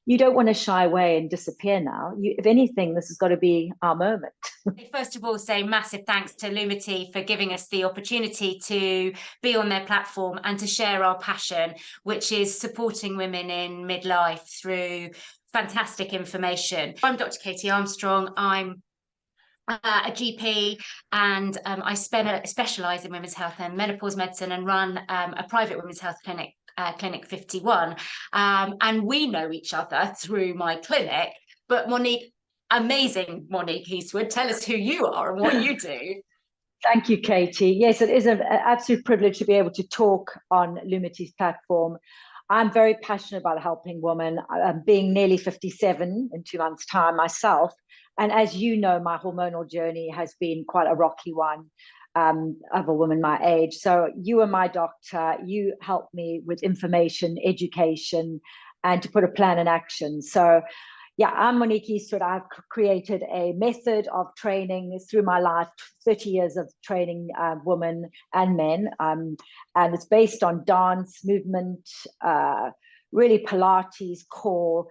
you don't want to shy away and disappear now. If anything, this has got to be our moment. First of all, say massive thanks to LUMITY for giving us the opportunity to be on their platform and to share our passion, which is supporting women in midlife through fantastic information. I'm Dr. Katie Armstrong. I'm a GP, and I specialise in women's health and menopause medicine, and run a private women's health clinic, Clinic 51. And we know each other through my clinic. But Monique, amazing Monique Eastwood, tell us who you are and what you do. Thank you, Katie. Yes, it is an absolute privilege to be able to talk on LUMITY's platform. I'm very passionate about helping women. Being nearly 57 in 2 months' time myself, and as you know, my hormonal journey has been quite a rocky one of a woman my age. So you are my doctor. You help me with information, education, and to put a plan in action. So yeah, I'm Monique Eastwood. I've created a method of training through my life, 30 years of training women and men. And it's based on dance, movement, really Pilates, core,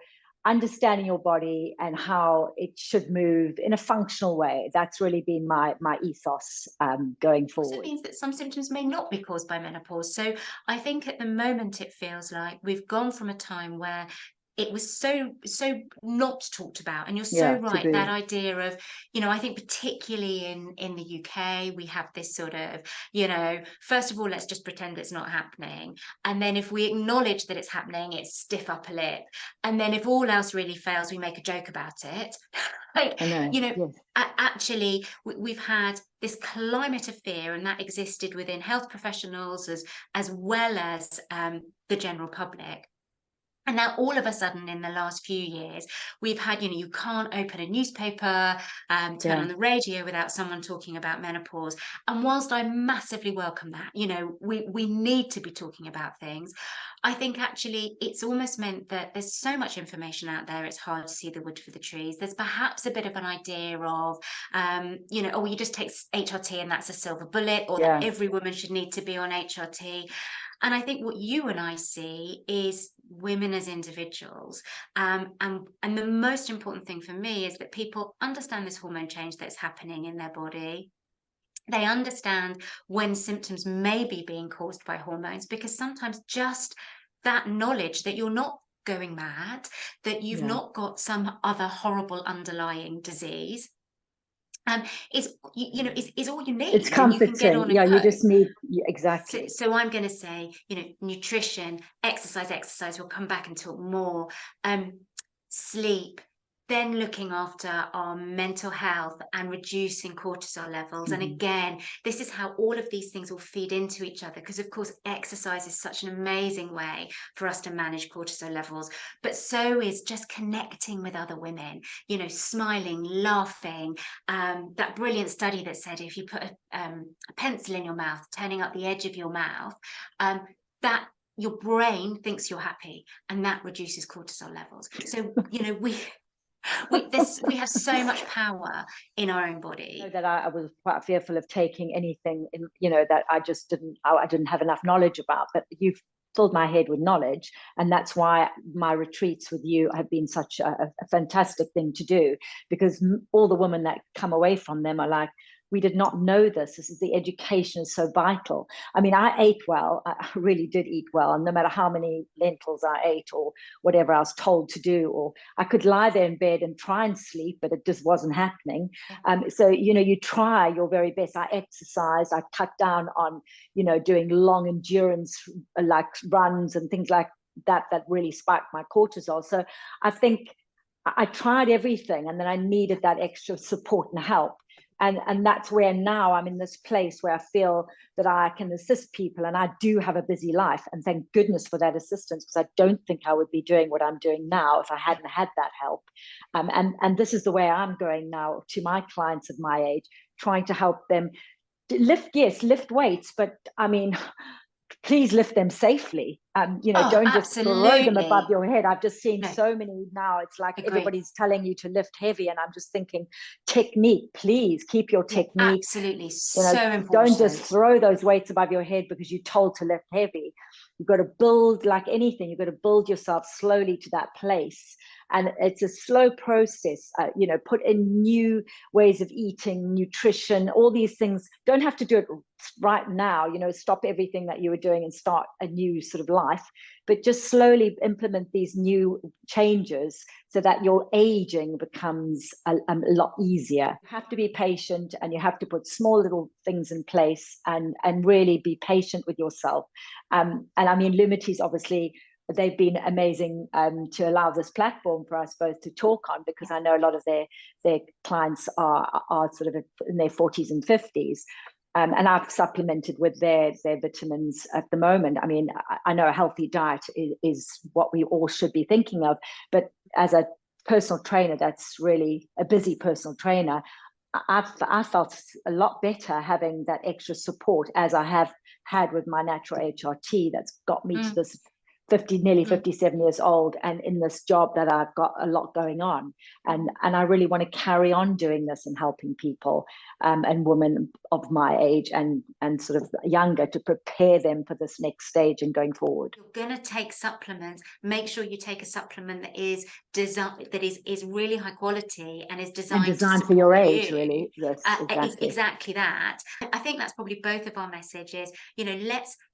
understanding your body and how it should move in a functional way. That's really been my ethos going forward. It means that some symptoms may not be caused by menopause. So I think at the moment it feels like we've gone from a time where it was so not talked about, and you're so right, that idea of, you know, I think particularly in the UK we have this sort of, you know, first of all, let's just pretend it's not happening, and then if we acknowledge that it's happening, it's stiff upper lip, and then if all else really fails, we make a joke about it. Like, you know, yes. Actually we've had this climate of fear, and that existed within health professionals as well as the general public. And now all of a sudden in the last few years, we've had, you know, you can't open a newspaper, turn on the radio without someone talking about menopause. And whilst I massively welcome that, you know, we need to be talking about things, I think actually it's almost meant that there's so much information out there, it's hard to see the wood for the trees. There's perhaps a bit of an idea of, you know, oh, you just take HRT and that's a silver bullet, or that every woman should need to be on HRT. And I think what you and I see is women as individuals. And the most important thing for me is that people understand this hormone change that's happening in their body. They understand when symptoms may be being caused by hormones, because sometimes just that knowledge that you're not going mad, that you've not got some other horrible underlying disease, is, you know, is all you need. It's comforting. You can get on and go. You just need, exactly. So I'm going to say, you know, nutrition, exercise. We'll come back and talk more. Sleep, then looking after our mental health and reducing cortisol levels. And again, this is how all of these things will feed into each other, because of course exercise is such an amazing way for us to manage cortisol levels, but so is just connecting with other women, you know, smiling, laughing. That brilliant study that said if you put a pencil in your mouth, turning up the edge of your mouth, that your brain thinks you're happy, and that reduces cortisol levels. So, you know, we have so much power in our own body. I know that I was quite fearful of taking anything in, you know, that I didn't have enough knowledge about, but you've filled my head with knowledge, and that's why my retreats with you have been such a fantastic thing to do, because all the women that come away from them are like, we did not know this. This is the education is so vital. I mean, I ate well. I really did eat well. And no matter how many lentils I ate or whatever I was told to do, or I could lie there in bed and try and sleep, but it just wasn't happening. So, you know, you try your very best. I exercise. I cut down on, you know, doing long endurance like runs and things like that, that really spiked my cortisol. So I think I tried everything, and then I needed that extra support and help. And that's where now I'm in this place where I feel that I can assist people, and I do have a busy life, and thank goodness for that assistance, because I don't think I would be doing what I'm doing now if I hadn't had that help. And this is the way I'm going now to my clients of my age, trying to help them lift weights, but I mean, please lift them safely. You know, don't just throw them above your head. I've just seen so many now. It's like everybody's telling you to lift heavy, and I'm just thinking, technique, please keep your technique. Absolutely, you know, so important. Don't just throw those weights above your head because you're told to lift heavy. You've got to build, like anything, you've got to build yourself slowly to that place. And it's a slow process, you know, put in new ways of eating, nutrition, all these things. Don't have to do it right now, you know, stop everything that you were doing and start a new sort of life, but just slowly implement these new changes so that your aging becomes a lot easier. You have to be patient, and you have to put small little things in place, and really be patient with yourself. And I mean, LUMITY's obviously, they've been amazing to allow this platform for us both to talk on, because I know a lot of their clients are sort of in their 40s and 50s. And I've supplemented with their vitamins at the moment. I mean, I know a healthy diet is what we all should be thinking of, but as a personal trainer, that's really a busy personal trainer, I felt a lot better having that extra support, as I have had with my natural HRT, that's got me to this nearly 57 years old, and in this job that I've got a lot going on, and I really want to carry on doing this and helping people and women of my age and sort of younger, to prepare them for this next stage and going forward. You're going to take supplements. Make sure you take a supplement that is designed, that is really high quality and is designed for your age, really. Yes, exactly that. I think that's probably both of our messages. You know,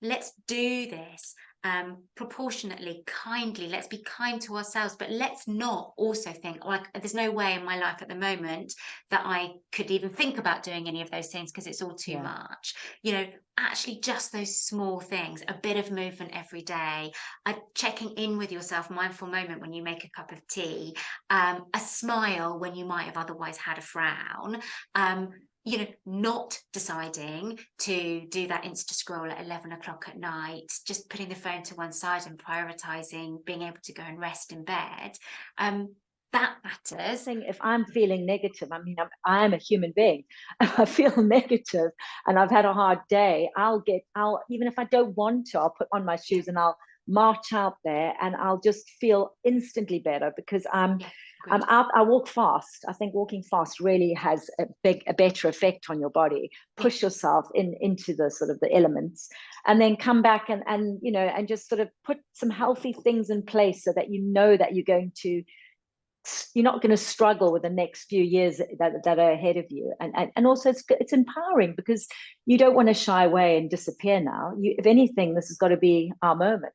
let's do this proportionately, kindly. Let's be kind to ourselves, but let's not also think like there's no way in my life at the moment that I could even think about doing any of those things because it's all too much. You know, actually just those small things, a bit of movement every day, checking in with yourself, mindful moment when you make a cup of tea, a smile when you might have otherwise had a frown, you know, not deciding to do that Insta scroll at 11 o'clock at night, just putting the phone to one side and prioritizing being able to go and rest in bed. That matters. If I'm feeling negative, I mean, I am a human being. I feel negative and I've had a hard day, I'll even if I don't want to, I'll put on my shoes and I'll march out there, and I'll just feel instantly better, because I'm out. I walk fast. I think walking fast really has a better effect on your body. Push yourself into the sort of the elements, and then come back and you know, and just sort of put some healthy things in place so that you know that you're not going to struggle with the next few years that are ahead of you. And also it's empowering, because you don't want to shy away and disappear now. If anything, this has got to be our moment.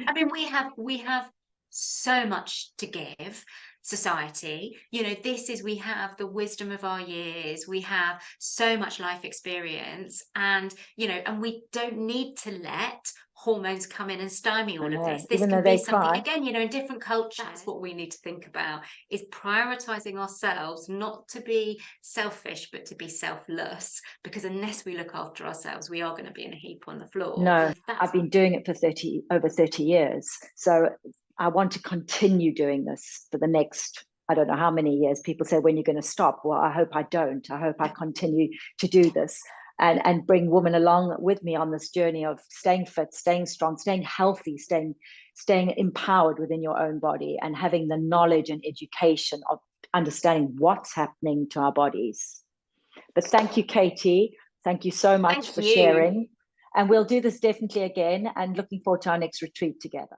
I mean, we have so much to give society. You know, we have the wisdom of our years, we have so much life experience, and you know, and we don't need to let hormones come in and stymie all of this. This can be something, again, you know, in different cultures. That's what we need to think about, is prioritizing ourselves, not to be selfish, but to be selfless, because unless we look after ourselves, we are going to be in a heap on the floor. No, I've been doing it for over 30 years. So I want to continue doing this for the next, I don't know how many years. People say, when you're going to stop? Well, I hope I don't. I hope I continue to do this and bring women along with me on this journey of staying fit, staying strong, staying healthy, staying empowered within your own body, and having the knowledge and education of understanding what's happening to our bodies. But thank you, Katie. Thank you so much for sharing. And we'll do this definitely again, and looking forward to our next retreat together.